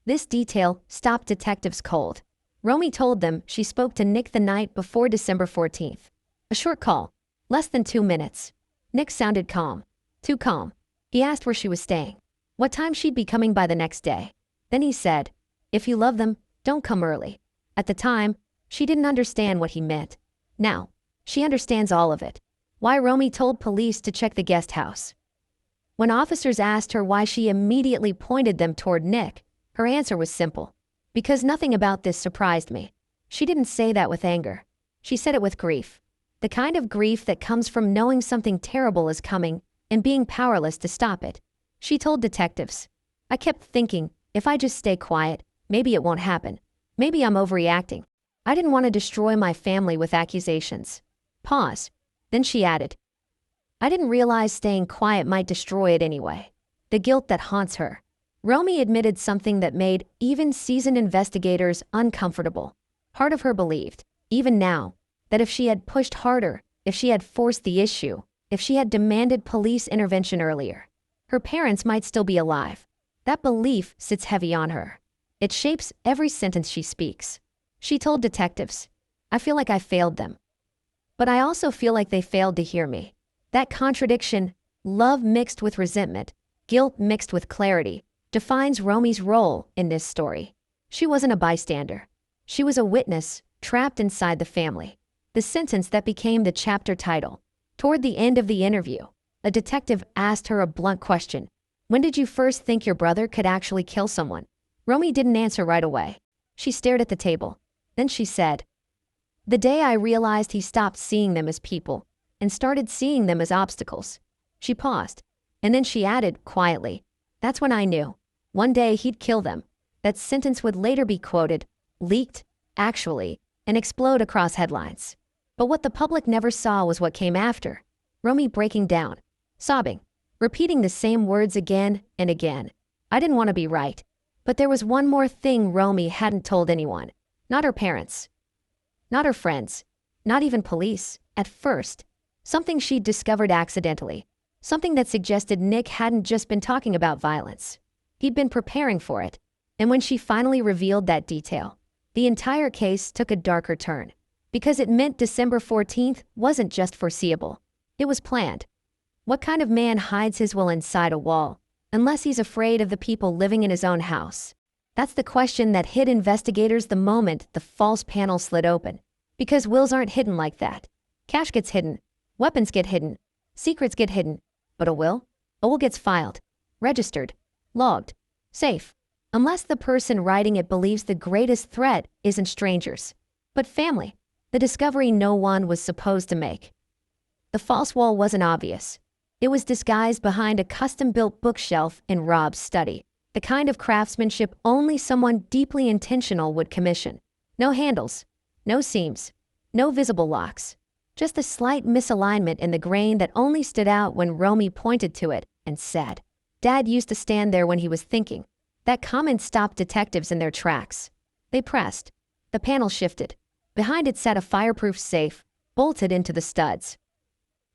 This detail stopped detectives cold. Romy told them she spoke to Nick the night before December 14th. A short call. Less than 2 minutes. Nick sounded calm. Too calm. He asked where she was staying. What time she'd be coming by the next day. Then he said, if you love them, don't come early. At the time, she didn't understand what he meant. Now, she understands all of it. Why Romy told police to check the guest house. When officers asked her why she immediately pointed them toward Nick, her answer was simple. Because nothing about this surprised me. She didn't say that with anger. She said it with grief. The kind of grief that comes from knowing something terrible is coming and being powerless to stop it. She told detectives, I kept thinking, if I just stay quiet, maybe it won't happen. Maybe I'm overreacting. I didn't want to destroy my family with accusations. Pause. Then she added, I didn't realize staying quiet might destroy it anyway. The guilt that haunts her. Romy admitted something that made even seasoned investigators uncomfortable. Part of her believed, even now, that if she had pushed harder, if she had forced the issue, if she had demanded police intervention earlier, her parents might still be alive. That belief sits heavy on her. It shapes every sentence she speaks. She told detectives, I feel like I failed them. But I also feel like they failed to hear me. That contradiction, love mixed with resentment, guilt mixed with clarity, defines Romy's role in this story. She wasn't a bystander. She was a witness, trapped inside the family. The sentence that became the chapter title. Toward the end of the interview, a detective asked her a blunt question. When did you first think your brother could actually kill someone? Romy didn't answer right away. She stared at the table. Then she said, The day I realized he stopped seeing them as people and started seeing them as obstacles. She paused, and then she added quietly, "That's when I knew. One day he'd kill them." That sentence would later be quoted, leaked, actually, and explode across headlines. But what the public never saw was what came after. Romy breaking down, sobbing, repeating the same words again and again. I didn't want to be right. But there was one more thing Romy hadn't told anyone. Not her parents. Not her friends. Not even police, at first. Something she'd discovered accidentally. Something that suggested Nick hadn't just been talking about violence. He'd been preparing for it. And when she finally revealed that detail, the entire case took a darker turn. Because it meant December 14th wasn't just foreseeable. It was planned. What kind of man hides his will inside a wall, unless he's afraid of the people living in his own house? That's the question that hit investigators the moment the false panel slid open. Because wills aren't hidden like that. Cash gets hidden. Weapons get hidden. Secrets get hidden. But a will? A will gets filed, registered, logged, safe. Unless the person writing it believes the greatest threat isn't strangers, but family. The discovery no one was supposed to make. The false wall wasn't obvious. It was disguised behind a custom-built bookshelf in Rob's study, the kind of craftsmanship only someone deeply intentional would commission. No handles, no seams, no visible locks. Just a slight misalignment in the grain that only stood out when Romy pointed to it and said, "Dad used to stand there when he was thinking." That comment stopped detectives in their tracks. They pressed. The panel shifted. Behind it sat a fireproof safe, bolted into the studs.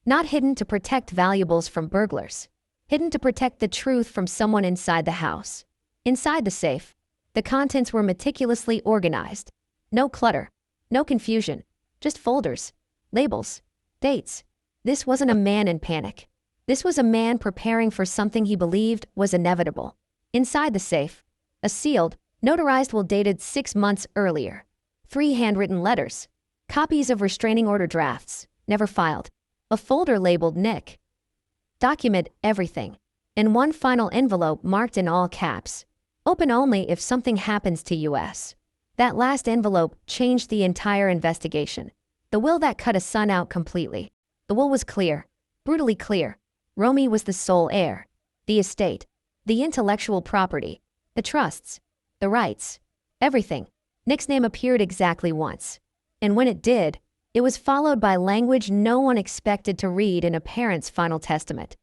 Not hidden to protect valuables from burglars. Hidden to protect the truth from someone inside the house. Inside the safe, the contents were meticulously organized. No clutter, no confusion, just folders, labels, dates. This wasn't a man in panic. This was a man preparing for something he believed was inevitable. Inside the safe, a sealed, notarized will dated 6 months earlier. 3 handwritten letters. Copies of restraining order drafts, never filed. A folder labeled Nick. Document everything. And one final envelope marked in all caps. Open only if something happens to US. That last envelope changed the entire investigation. The will that cut a son out completely. The will was clear. Brutally clear. Romy was the sole heir. The estate. The intellectual property, the trusts, the rights, everything. Nick's name appeared exactly once. And when it did, it was followed by language no one expected to read in a parent's final testament.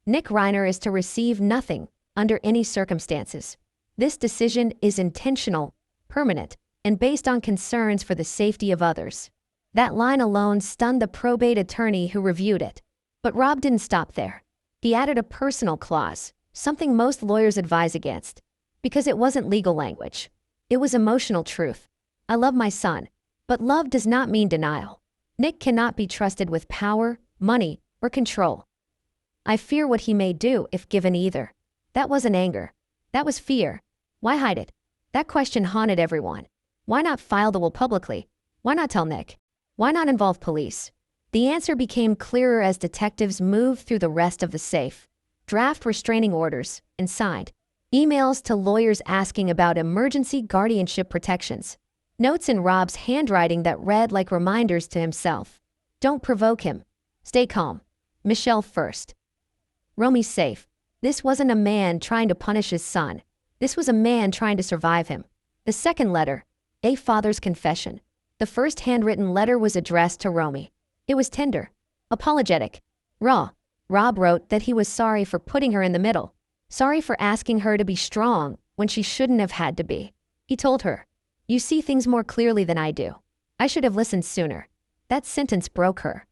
Nick Reiner is to receive nothing, under any circumstances. This decision is intentional, permanent, and based on concerns for the safety of others. That line alone stunned the probate attorney who reviewed it. But Rob didn't stop there. He added a personal clause. Something most lawyers advise against, because it wasn't legal language. It was emotional truth. I love my son, but love does not mean denial. Nick cannot be trusted with power, money, or control. I fear what he may do if given either. That wasn't anger. That was fear. Why hide it? That question haunted everyone. Why not file the will publicly? Why not tell Nick? Why not involve police? The answer became clearer as detectives moved through the rest of the safe. Draft restraining orders, and signed. Emails to lawyers asking about emergency guardianship protections. Notes in Rob's handwriting that read like reminders to himself. Don't provoke him. Stay calm. Michelle first. Romy's safe. This wasn't a man trying to punish his son. This was a man trying to survive him. The second letter, a father's confession. The first handwritten letter was addressed to Romy. It was tender, apologetic, raw. Rob wrote that he was sorry for putting her in the middle, sorry for asking her to be strong when she shouldn't have had to be. He told her, "You see things more clearly than I do. I should have listened sooner." That sentence broke her.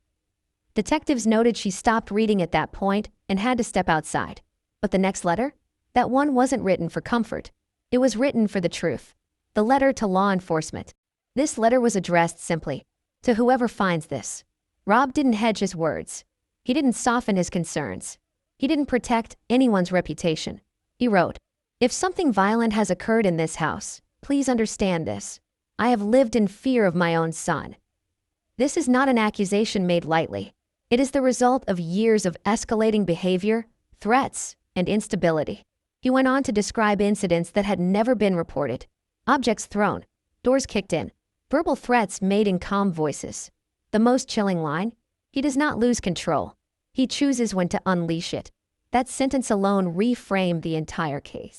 Detectives noted she stopped reading at that point and had to step outside. But the next letter? That one wasn't written for comfort. It was written for the truth. The letter to law enforcement. This letter was addressed simply, "To whoever finds this." Rob didn't hedge his words. He didn't soften his concerns. He didn't protect anyone's reputation. He wrote, "If something violent has occurred in this house, please understand this. I have lived in fear of my own son." This is not an accusation made lightly. It is the result of years of escalating behavior, threats, and instability. He went on to describe incidents that had never been reported. Objects thrown, doors kicked in, Verbal threats made in calm voices. The most chilling line? He does not lose control. He chooses when to unleash it. That sentence alone reframed the entire case.